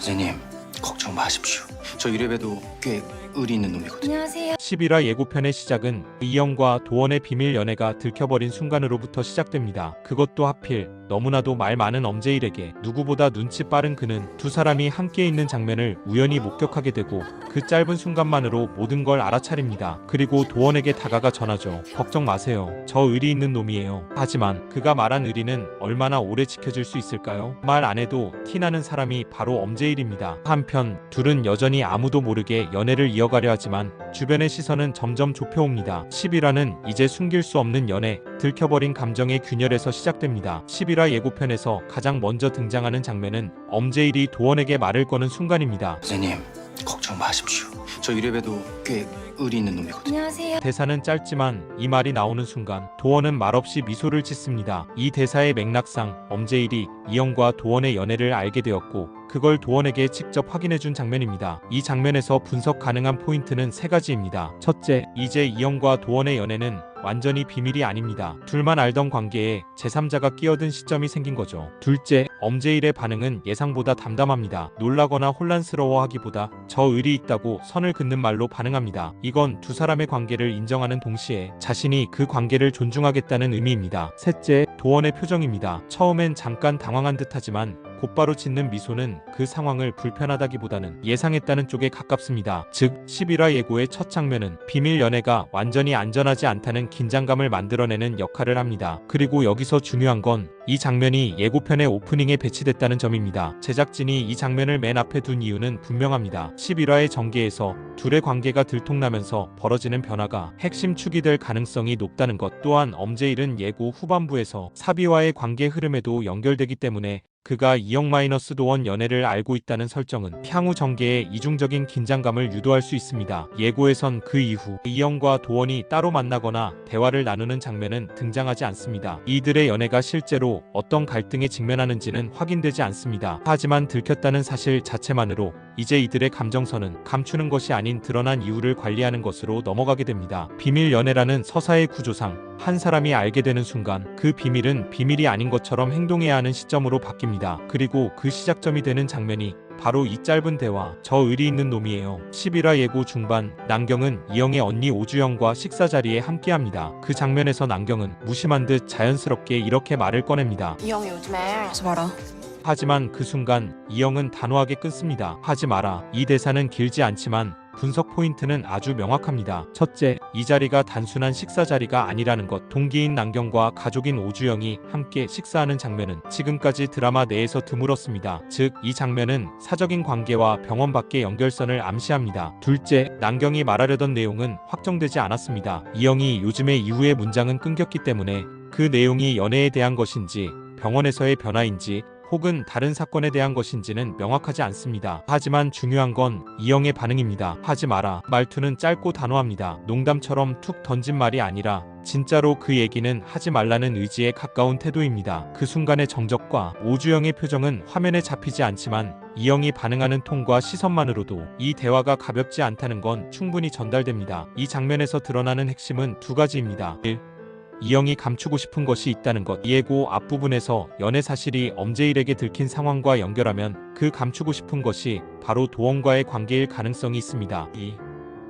선생님, 걱정 마십시오. 저 이래봬도 꽤 의리 있는 놈이거든요. 안녕하세요. 11화 예고편의 시작은 이영과 도원의 비밀 연애가 들켜버린 순간으로부터 시작됩니다. 그것도 하필 너무나도 말 많은 엄제일에게. 누구보다 눈치 빠른 그는 두 사람이 함께 있는 장면을 우연히 목격하게 되고 그 짧은 순간만으로 모든 걸 알아차립니다. 그리고 도원에게 다가가 전하죠. 걱정 마세요. 저 의리 있는 놈이에요. 하지만 그가 말한 의리는 얼마나 오래 지켜질 수 있을까요? 말 안 해도 티나는 사람이 바로 엄제일입니다. 한편 둘은 여전히 아무도 모르게 연애를 이어가려 하지만 주변의 시선은 점점 좁혀옵니다. 11화는 이제 숨길 수 없는 연애, 들켜버린 감정의 균열에서 시작됩니다. 11화 예고편에서 가장 먼저 등장하는 장면은 엄제일이 도원에게 말을 거는 순간입니다. 선생님, 걱정 마십시오. 저 이래봬도 꽤 의리 있는 놈이거든요. 안녕하세요. 대사는 짧지만 이 말이 나오는 순간 도원은 말없이 미소를 짓습니다. 이 대사의 맥락상 엄제일이 이영과 도원의 연애를 알게 되었고 그걸 도원에게 직접 확인해준 장면입니다. 이 장면에서 분석 가능한 포인트는 세 가지입니다. 첫째, 이제 이영과 도원의 연애는 완전히 비밀이 아닙니다. 둘만 알던 관계에 제3자가 끼어든 시점이 생긴 거죠. 둘째, 엄제일의 반응은 예상보다 담담합니다. 놀라거나 혼란스러워하기보다 저 의리 있다고 선을 긋는 말로 반응합니다. 이건 두 사람의 관계를 인정하는 동시에 자신이 그 관계를 존중하겠다는 의미입니다. 셋째, 도원의 표정입니다. 처음엔 잠깐 당황한 듯하지만 곧바로 짓는 미소는 그 상황을 불편하다기보다는 예상했다는 쪽에 가깝습니다. 즉 11화 예고의 첫 장면은 비밀 연애가 완전히 안전하지 않다는 긴장감을 만들어내는 역할을 합니다. 그리고 여기서 중요한 건 이 장면이 예고편의 오프닝에 배치됐다는 점입니다. 제작진이 이 장면을 맨 앞에 둔 이유는 분명합니다. 11화의 전개에서 둘의 관계가 들통나면서 벌어지는 변화가 핵심 축이 될 가능성이 높다는 것, 또한 엄제일은 예고 후반부에서 사비와의 관계 흐름에도 연결되기 때문에 그가 이영-도원 연애를 알고 있다는 설정은 향후 전개에 이중적인 긴장감을 유도할 수 있습니다. 예고에선 그 이후 이영과 도원이 따로 만나거나 대화를 나누는 장면은 등장하지 않습니다. 이들의 연애가 실제로 어떤 갈등에 직면하는지는 확인되지 않습니다. 하지만 들켰다는 사실 자체만으로 이제 이들의 감정선은 감추는 것이 아닌 드러난 이유를 관리하는 것으로 넘어가게 됩니다. 비밀 연애라는 서사의 구조상 한 사람이 알게 되는 순간 그 비밀은 비밀이 아닌 것처럼 행동해야 하는 시점으로 바뀝니다. 그리고 그 시작점이 되는 장면이 바로 이 짧은 대화, 저 의리 있는 놈이에요. 11화 예고 중반, 난경은 이영의 언니 오주영과 식사 자리에 함께합니다. 그 장면에서 난경은 무심한 듯 자연스럽게 이렇게 말을 꺼냅니다. 이영이 요즘에 하지 마라. 하지만 그 순간 이영은 단호하게 끊습니다. 하지 마라. 이 대사는 길지 않지만 분석 포인트는 아주 명확합니다. 첫째, 이 자리가 단순한 식사 자리가 아니라는 것. 동기인 난경과 가족인 오주영이 함께 식사하는 장면은 지금까지 드라마 내에서 드물었습니다. 즉, 이 장면은 사적인 관계와 병원 밖의 연결선을 암시합니다. 둘째, 난경이 말하려던 내용은 확정되지 않았습니다. 이영이 요즘에 이후의 문장은 끊겼기 때문에 그 내용이 연애에 대한 것인지 병원에서의 변화인지 혹은 다른 사건에 대한 것인지는 명확하지 않습니다. 하지만 중요한 건 이영의 반응입니다. 하지 마라. 말투는 짧고 단호합니다. 농담처럼 툭 던진 말이 아니라 진짜로 그 얘기는 하지 말라는 의지에 가까운 태도입니다. 그 순간의 정적과 오주영의 표정은 화면에 잡히지 않지만 이영이 반응하는 톤과 시선만으로도 이 대화가 가볍지 않다는 건 충분히 전달됩니다. 이 장면에서 드러나는 핵심은 두 가지입니다. 1. 이영이 감추고 싶은 것이 있다는 것. 예고 앞부분에서 연애 사실이 엄제일에게 들킨 상황과 연결하면 그 감추고 싶은 것이 바로 도원과의 관계일 가능성이 있습니다. 2.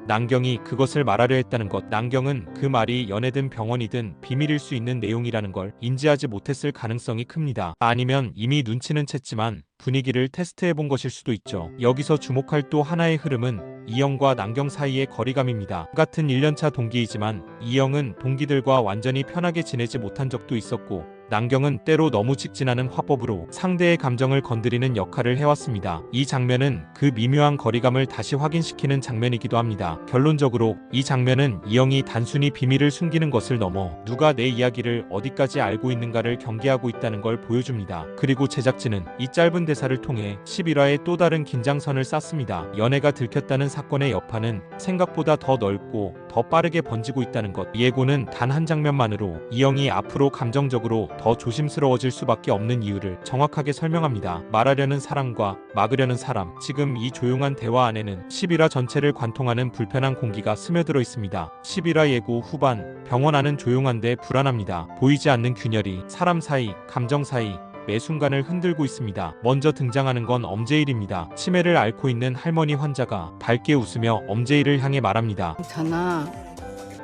난경이 그것을 말하려 했다는 것. 난경은 그 말이 연애든 병원이든 비밀일 수 있는 내용이라는 걸 인지하지 못했을 가능성이 큽니다. 아니면 이미 눈치는 챘지만 분위기를 테스트해본 것일 수도 있죠. 여기서 주목할 또 하나의 흐름은 이영과 난경 사이의 거리감입니다. 같은 1년차 동기이지만 이영은 동기들과 완전히 편하게 지내지 못한 적도 있었고 난경은 때로 너무 직진하는 화법으로 상대의 감정을 건드리는 역할을 해왔습니다. 이 장면은 그 미묘한 거리감을 다시 확인시키는 장면이기도 합니다. 결론적으로 이 장면은 이영이 단순히 비밀을 숨기는 것을 넘어 누가 내 이야기를 어디까지 알고 있는가를 경계하고 있다는 걸 보여줍니다. 그리고 제작진은 이 짧은 대사를 통해 11화에 또 다른 긴장선을 쌓습니다. 연애가 들켰다는 사건의 여파는 생각보다 더 넓고 더 빠르게 번지고 있다는 것. 예고는 단 한 장면만으로 이영이 앞으로 감정적으로 더 조심스러워질 수밖에 없는 이유를 정확하게 설명합니다. 말하려는 사람과 막으려는 사람. 지금 이 조용한 대화 안에는 11화 전체를 관통하는 불편한 공기가 스며들어 있습니다. 11화 예고 후반, 병원 안은 조용한데 불안합니다. 보이지 않는 균열이 사람 사이, 감정 사이, 매 순간을 흔들고 있습니다. 먼저 등장하는 건 엄제일입니다. 치매를 앓고 있는 할머니 환자가 밝게 웃으며 엄제일을 향해 말합니다. 괜찮아.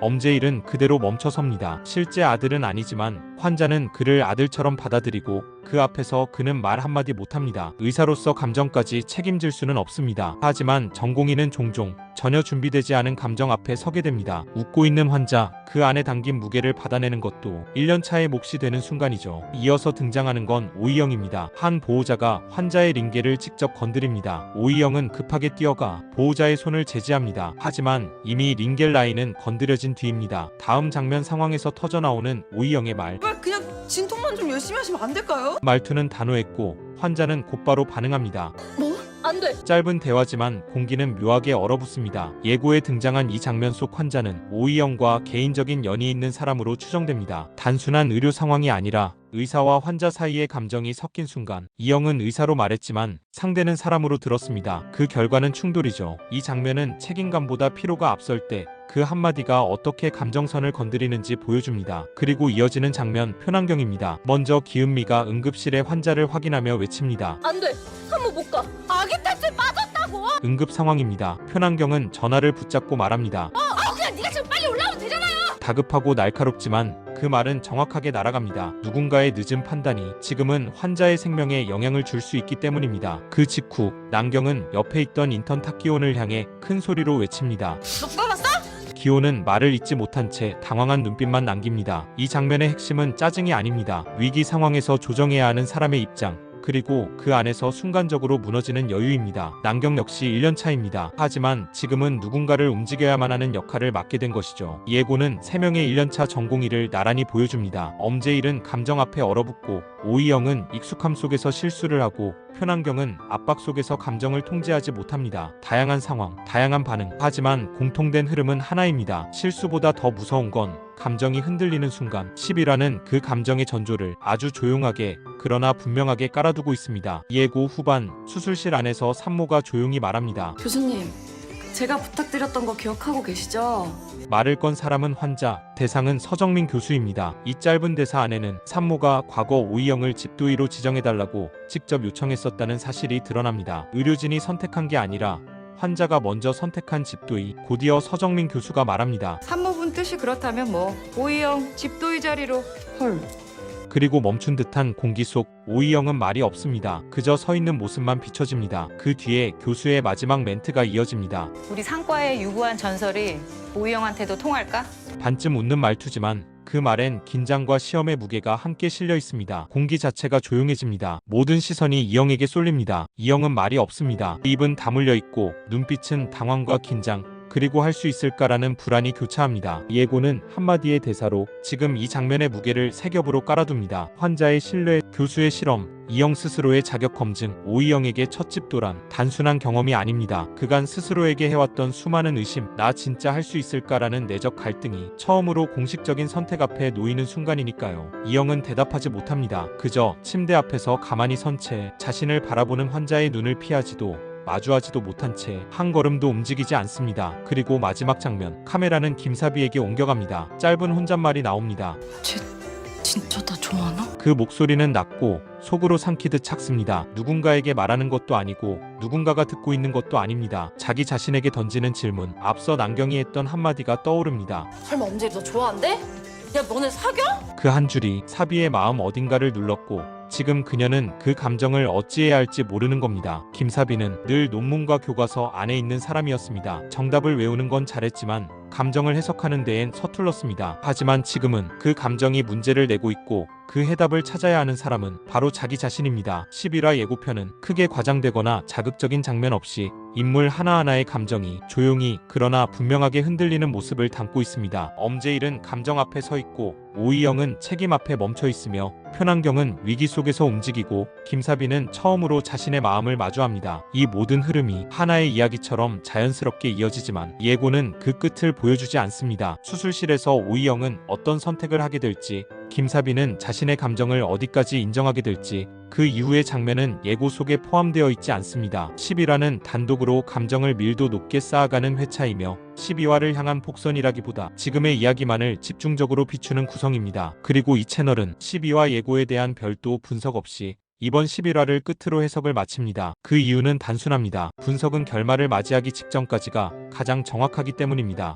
엄제일은 그대로 멈춰섭니다. 실제 아들은 아니지만 환자는 그를 아들처럼 받아들이고 그 앞에서 그는 말 한마디 못합니다. 의사로서 감정까지 책임질 수는 없습니다. 하지만 전공의는 종종 전혀 준비되지 않은 감정 앞에 서게 됩니다. 웃고 있는 환자, 그 안에 담긴 무게를 받아내는 것도 1년차의 몫이 되는 순간이죠. 이어서 등장하는 건 오이영입니다. 한 보호자가 환자의 링겔을 직접 건드립니다. 오이영은 급하게 뛰어가 보호자의 손을 제지합니다. 하지만 이미 링겔 라인은 건드려진 뒤입니다. 다음 장면 상황에서 터져나오는 오이영의 말. 왜 그냥 진통만 좀 열심히 하시면 안 될까요? 말투는 단호했고 환자는 곧바로 반응합니다. 뭐? 안 돼. 짧은 대화지만 공기는 묘하게 얼어붙습니다. 예고에 등장한 이 장면 속 환자는 오이영과 개인적인 연이 있는 사람으로 추정됩니다. 단순한 의료 상황이 아니라 의사와 환자 사이의 감정이 섞인 순간 이영은 의사로 말했지만 상대는 사람으로 들었습니다. 그 결과는 충돌이죠. 이 장면은 책임감보다 피로가 앞설 때 그 한마디가 어떻게 감정선을 건드리는지 보여줍니다. 그리고 이어지는 장면 표난경입니다. 먼저 기은미가 응급실에 환자를 확인하며 외칩니다. 안 돼. 한번 못 가. 아기 탈출 빠졌다고. 응급 상황입니다. 표난경은 전화를 붙잡고 말합니다. 그냥 네가 지금 빨리 올라오면 되잖아요. 다급하고 날카롭지만 그 말은 정확하게 날아갑니다. 누군가의 늦은 판단이 지금은 환자의 생명에 영향을 줄 수 있기 때문입니다. 그 직후 난경은 옆에 있던 인턴 탁기온을 향해 큰 소리로 외칩니다. 너 죽어봤어? 기온은 말을 잇지 못한 채 당황한 눈빛만 남깁니다. 이 장면의 핵심은 짜증이 아닙니다. 위기 상황에서 조정해야 하는 사람의 입장, 그리고 그 안에서 순간적으로 무너지는 여유입니다. 난경 역시 1년차입니다. 하지만 지금은 누군가를 움직여야만 하는 역할을 맡게 된 것이죠. 예고는 3명의 1년차 전공의를 나란히 보여줍니다. 엄제일은 감정 앞에 얼어붙고 오이영은 익숙함 속에서 실수를 하고 표난경은 압박 속에서 감정을 통제하지 못합니다. 다양한 상황, 다양한 반응. 하지만 공통된 흐름은 하나입니다. 실수보다 더 무서운 건 감정이 흔들리는 순간 10이라는 그 감정의 전조를 아주 조용하게 그러나 분명하게 깔아두고 있습니다. 예고 후반 수술실 안에서 산모가 조용히 말합니다. 교수님, 제가 부탁드렸던 거 기억하고 계시죠? 말을 건 사람은 환자, 대상은 서정민 교수입니다. 이 짧은 대사 안에는 산모가 과거 오이영을 집도의로 지정해달라고 직접 요청했었다는 사실이 드러납니다. 의료진이 선택한 게 아니라 환자가 먼저 선택한 집도의, 곧이어 서정민 교수가 말합니다. 산모분 뜻이 그렇다면 뭐 오이영 집도의 자리로. 헐. 그리고 멈춘 듯한 공기 속 오이영은 말이 없습니다. 그저 서 있는 모습만 비춰집니다. 그 뒤에 교수의 마지막 멘트가 이어집니다. 우리 상과의 유구한 전설이 오이영한테도 통할까? 반쯤 웃는 말투지만 그 말엔 긴장과 시험의 무게가 함께 실려 있습니다. 공기 자체가 조용해집니다. 모든 시선이 이영에게 쏠립니다. 이영은 말이 없습니다. 입은 다물려 있고 눈빛은 당황과 긴장, 그리고 할 수 있을까라는 불안이 교차합니다. 예고는 한마디의 대사로 지금 이 장면의 무게를 세 겹으로 깔아둡니다. 환자의 신뢰, 교수의 실험, 이영 스스로의 자격 검증, 오이영에게 첫 집도란 단순한 경험이 아닙니다. 그간 스스로에게 해왔던 수많은 의심, 나 진짜 할 수 있을까라는 내적 갈등이 처음으로 공식적인 선택 앞에 놓이는 순간이니까요. 이영은 대답하지 못합니다. 그저 침대 앞에서 가만히 선 채 자신을 바라보는 환자의 눈을 피하지도 마주하지도 못한 채 한 걸음도 움직이지 않습니다. 그리고 마지막 장면, 카메라는 김사비에게 옮겨갑니다. 짧은 혼잣말이 나옵니다. 쟤 진짜 나 좋아하나? 그 목소리는 낮고 속으로 삼키듯 작습니다. 누군가에게 말하는 것도 아니고 누군가가 듣고 있는 것도 아닙니다. 자기 자신에게 던지는 질문, 앞서 난경이 했던 한마디가 떠오릅니다. 설마 엄지리 너 좋아한대? 야 너네 사겨? 그 한 줄이 사비의 마음 어딘가를 눌렀고 지금 그녀는 그 감정을 어찌해야 할지 모르는 겁니다. 김사비는 늘 논문과 교과서 안에 있는 사람이었습니다. 정답을 외우는 건 잘했지만 감정을 해석하는 데엔 서툴렀습니다. 하지만 지금은 그 감정이 문제를 내고 있고 그 해답을 찾아야 하는 사람은 바로 자기 자신입니다. 11화 예고편은 크게 과장되거나 자극적인 장면 없이 인물 하나하나의 감정이 조용히 그러나 분명하게 흔들리는 모습을 담고 있습니다. 엄제일은 감정 앞에 서 있고 오이영은 책임 앞에 멈춰 있으며 표난경은 위기 속에서 움직이고 김사비는 처음으로 자신의 마음을 마주합니다. 이 모든 흐름이 하나의 이야기처럼 자연스럽게 이어지지만 예고는 그 끝을 보여주지 않습니다. 수술실에서 오이영은 어떤 선택을 하게 될지, 김사비는 자신의 감정을 어디까지 인정하게 될지, 그 이후의 장면은 예고 속에 포함되어 있지 않습니다. 12화는 단독으로 감정을 밀도 높게 쌓아가는 회차이며 12화를 향한 폭선이라기보다 지금의 이야기만을 집중적으로 비추는 구성입니다. 그리고 이 채널은 12화 예고에 대한 별도 분석 없이 이번 11화를 끝으로 해석을 마칩니다. 그 이유는 단순합니다. 분석은 결말을 맞이하기 직전까지가 가장 정확하기 때문입니다.